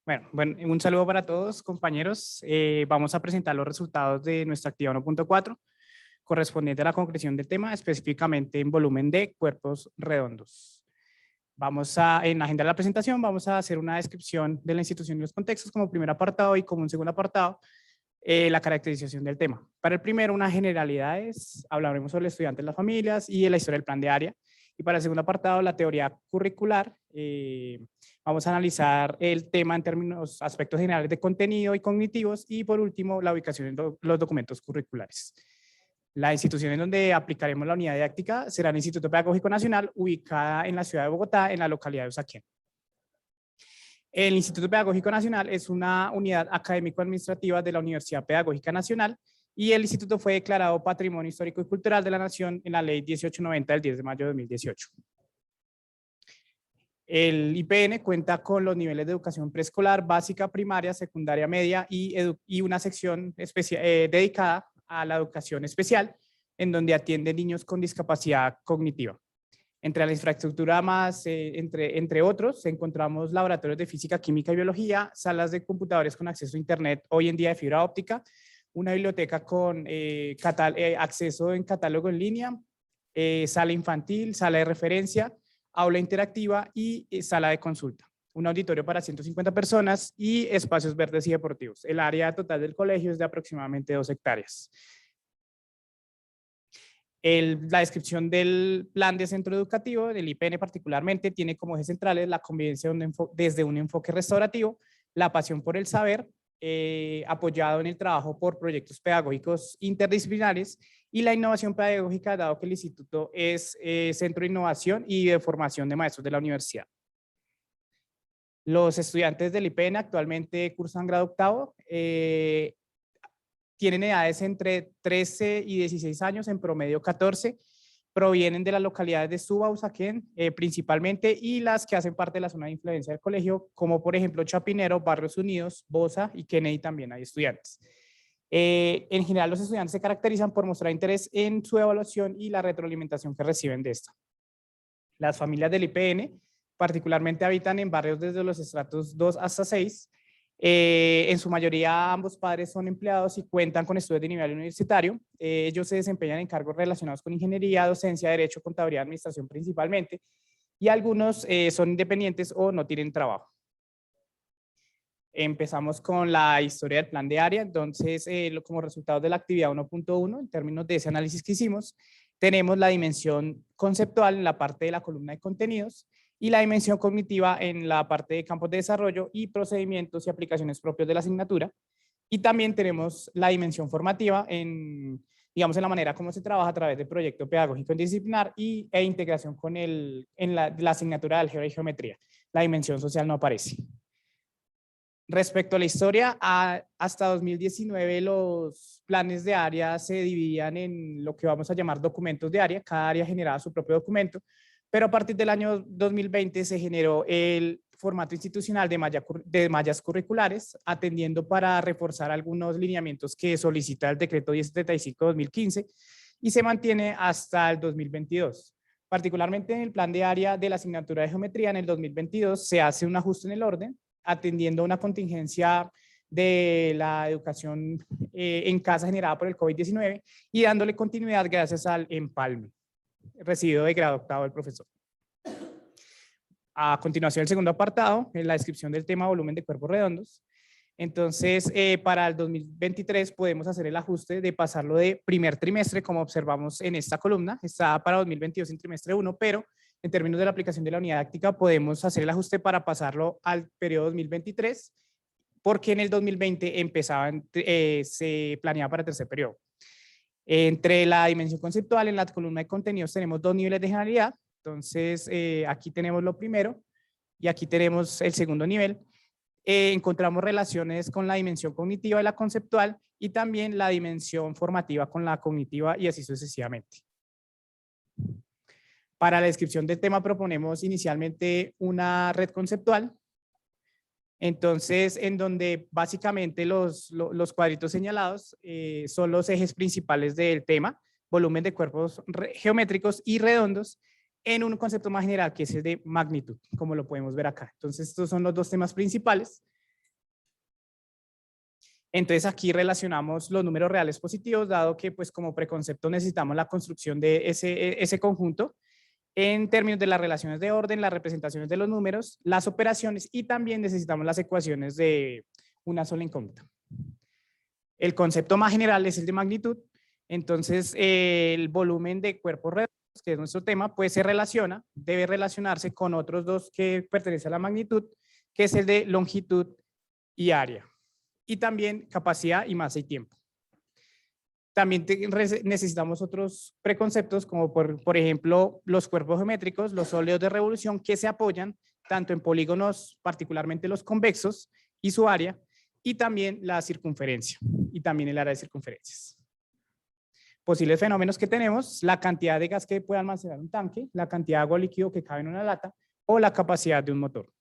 Bueno, un saludo para todos, compañeros. Vamos a presentar los resultados de nuestra actividad 1.4, correspondiente a la concreción del tema, específicamente en volumen de cuerpos redondos. En la agenda de la presentación, vamos a hacer una descripción de la institución y los contextos como primer apartado y como un segundo apartado, la caracterización del tema. Para el primero, unas generalidades, hablaremos sobre el estudiante, las familias y la historia del plan de área. Y para el segundo apartado, la teoría curricular, vamos a analizar el tema en términos, aspectos generales de contenido y cognitivos, y por último, la ubicación en los documentos curriculares. La institución en donde aplicaremos la unidad didáctica será el Instituto Pedagógico Nacional, ubicada en la ciudad de Bogotá, en la localidad de Usaquén. El Instituto Pedagógico Nacional es una unidad académico-administrativa de la Universidad Pedagógica Nacional y el instituto fue declarado Patrimonio Histórico y Cultural de la Nación en la Ley 1890 del 10 de mayo de 2018. El IPN cuenta con los niveles de educación preescolar, básica, primaria, secundaria, media y una sección dedicada a la educación especial, en donde atiende niños con discapacidad cognitiva. Entre la infraestructura más, entre otros, encontramos laboratorios de física, química y biología, salas de computadores con acceso a internet, hoy en día de fibra óptica, una biblioteca con acceso en catálogo en línea, sala infantil, sala de referencia, aula interactiva y sala de consulta. Un auditorio para 150 personas y espacios verdes y deportivos. El área total del colegio es de aproximadamente 2 hectáreas. La descripción del plan de centro educativo, del IPN particularmente, tiene como ejes centrales la convivencia desde un enfoque restaurativo, la pasión por el saber, apoyado en el trabajo por proyectos pedagógicos interdisciplinares y la innovación pedagógica, dado que el instituto es centro de innovación y de formación de maestros de la universidad. Los estudiantes del IPN actualmente cursan grado octavo, tienen edades entre 13 y 16 años, en promedio 14, provienen de las localidades de Suba, Usaquén, principalmente, y las que hacen parte de la zona de influencia del colegio, como por ejemplo Chapinero, Barrios Unidos, Bosa y Kennedy también hay estudiantes. En general, los estudiantes se caracterizan por mostrar interés en su evaluación y la retroalimentación que reciben de esta. Las familias del IPN particularmente habitan en barrios desde los estratos 2 hasta 6, en su mayoría ambos padres son empleados y cuentan con estudios de nivel universitario. Ellos se desempeñan en cargos relacionados con ingeniería, docencia, derecho, contaduría, administración principalmente, y algunos son independientes o no tienen trabajo. Empezamos con la historia del plan de área. Entonces, como resultado de la actividad 1.1, en términos de ese análisis que hicimos, tenemos la dimensión conceptual en la parte de la columna de contenidos, y la dimensión cognitiva en la parte de campos de desarrollo y procedimientos y aplicaciones propios de la asignatura. Y también tenemos la dimensión formativa en, digamos, en la manera como se trabaja a través del proyecto pedagógico disciplinar e integración con la asignatura de álgebra y geometría. La dimensión social no aparece. Respecto a la historia, hasta 2019 los planes de área se dividían en lo que vamos a llamar documentos de área. Cada área generaba su propio documento, pero a partir del año 2020 se generó el formato institucional de mallas curriculares, atendiendo para reforzar algunos lineamientos que solicita el decreto 1075-2015 y se mantiene hasta el 2022. Particularmente en el plan de área de la asignatura de geometría en el 2022 se hace un ajuste en el orden, atendiendo a una contingencia de la educación en casa generada por el COVID-19 y dándole continuidad gracias al empalme recibido de grado octavo del profesor. A continuación, el segundo apartado, es la descripción del tema volumen de cuerpos redondos. Entonces, para el 2023 podemos hacer el ajuste de pasarlo de primer trimestre, como observamos en esta columna, está para 2022 en trimestre 1, pero en términos de la aplicación de la unidad didáctica podemos hacer el ajuste para pasarlo al periodo 2023, porque en el 2020 se planeaba para tercer periodo. Entre la dimensión conceptual, en la columna de contenidos tenemos 2 niveles de generalidad. Entonces, aquí tenemos lo primero y aquí tenemos el segundo nivel. Encontramos relaciones con la dimensión cognitiva y la conceptual, y también la dimensión formativa con la cognitiva, y así sucesivamente. Para la descripción del tema proponemos inicialmente una red conceptual. Entonces, en donde básicamente los cuadritos señalados son los ejes principales del tema, volumen de cuerpos geométricos y redondos, en un concepto más general que es el de magnitud, como lo podemos ver acá. Entonces, estos son los dos temas principales. Entonces aquí relacionamos los números reales positivos, dado que pues como preconcepto necesitamos la construcción de ese conjunto en términos de las relaciones de orden, las representaciones de los números, las operaciones y también necesitamos las ecuaciones de una sola incógnita. El concepto más general es el de magnitud. Entonces el volumen de cuerpos redondos, que es nuestro tema, pues se relaciona, debe relacionarse con otros dos que pertenecen a la magnitud, que es el de longitud y área. Y también capacidad y masa y tiempo. También necesitamos otros preconceptos como por ejemplo los cuerpos geométricos, los sólidos de revolución que se apoyan tanto en polígonos, particularmente los convexos y su área, y también la circunferencia y también el área de circunferencias. Posibles fenómenos que tenemos: la cantidad de gas que puede almacenar un tanque, la cantidad de agua líquido que cabe en una lata o la capacidad de un motor.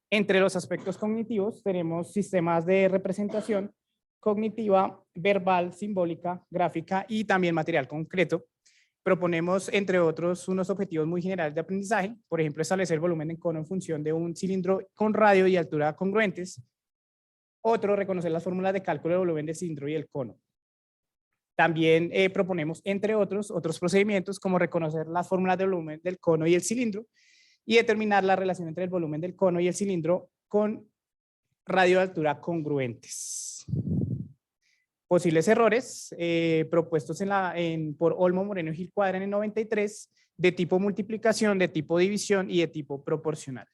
Entre los aspectos cognitivos tenemos sistemas de representación cognitiva, verbal, simbólica, gráfica y también material concreto. Proponemos, entre otros, unos objetivos muy generales de aprendizaje, por ejemplo, establecer volumen en cono en función de un cilindro con radio y altura congruentes. Otro, reconocer las fórmulas de cálculo del volumen del cilindro y el cono. También proponemos, entre otros procedimientos, como reconocer las fórmulas de volumen del cono y el cilindro y determinar la relación entre el volumen del cono y el cilindro con radio de altura congruentes. Posibles errores propuestos por Olmo, Moreno y Gil Cuadra en el 93, de tipo multiplicación, de tipo división y de tipo proporcional.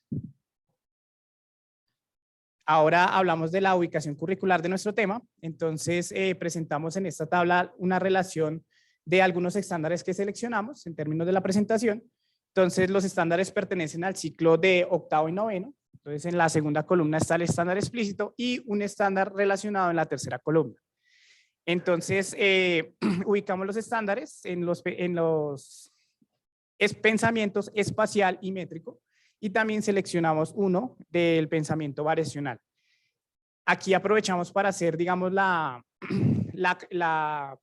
Ahora hablamos de la ubicación curricular de nuestro tema. Entonces presentamos en esta tabla una relación de algunos estándares que seleccionamos en términos de la presentación. Entonces los estándares pertenecen al ciclo de octavo y noveno. Entonces en la segunda columna está el estándar explícito y un estándar relacionado en la tercera columna. Entonces ubicamos los estándares en los pensamientos espacial y métrico y también seleccionamos uno del pensamiento variacional. Aquí aprovechamos para hacer, digamos, la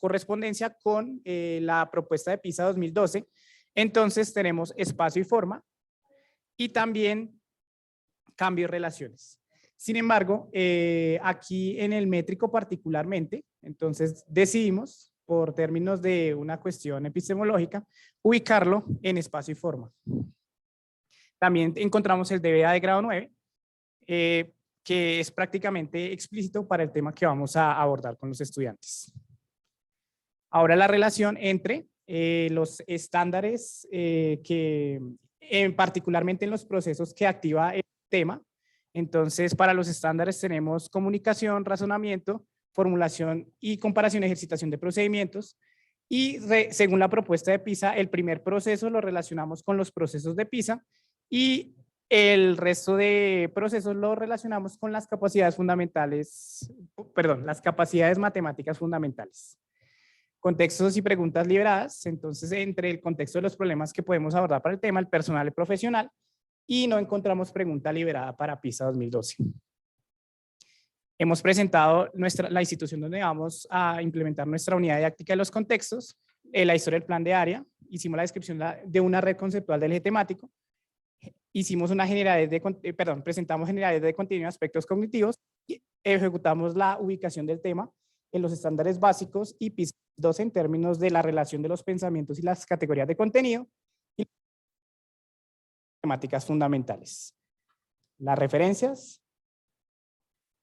correspondencia con la propuesta de PISA 2012. Entonces tenemos espacio y forma y también cambio y relaciones. Sin embargo, aquí en el métrico particularmente, entonces decidimos, por términos de una cuestión epistemológica, ubicarlo en espacio y forma. También encontramos el DBA de grado 9, que es prácticamente explícito para el tema que vamos a abordar con los estudiantes. Ahora la relación entre los estándares particularmente en los procesos que activa el tema. Entonces, para los estándares tenemos comunicación, razonamiento, formulación y comparación, ejercitación de procedimientos. Y según la propuesta de PISA, el primer proceso lo relacionamos con los procesos de PISA y el resto de procesos lo relacionamos con las capacidades fundamentales, las capacidades matemáticas fundamentales. Contextos y preguntas liberadas. Entonces, entre el contexto de los problemas que podemos abordar para el tema, el personal y profesional, y no encontramos pregunta liberada para PISA 2012. Hemos presentado la institución donde vamos a implementar nuestra unidad didáctica de los contextos, la historia del plan de área, hicimos la descripción de una red conceptual del eje temático, hicimos presentamos generalidades de contenido y aspectos cognitivos y ejecutamos la ubicación del tema en los estándares básicos y PISA 12 en términos de la relación de los pensamientos y las categorías de contenido y temáticas fundamentales. Las referencias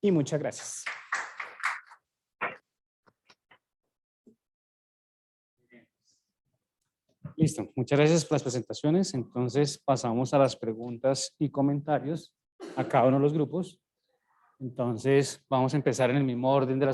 y muchas gracias. Listo, muchas gracias por las presentaciones. Entonces pasamos a las preguntas y comentarios a cada uno de los grupos. Entonces vamos a empezar en el mismo orden de las preguntas.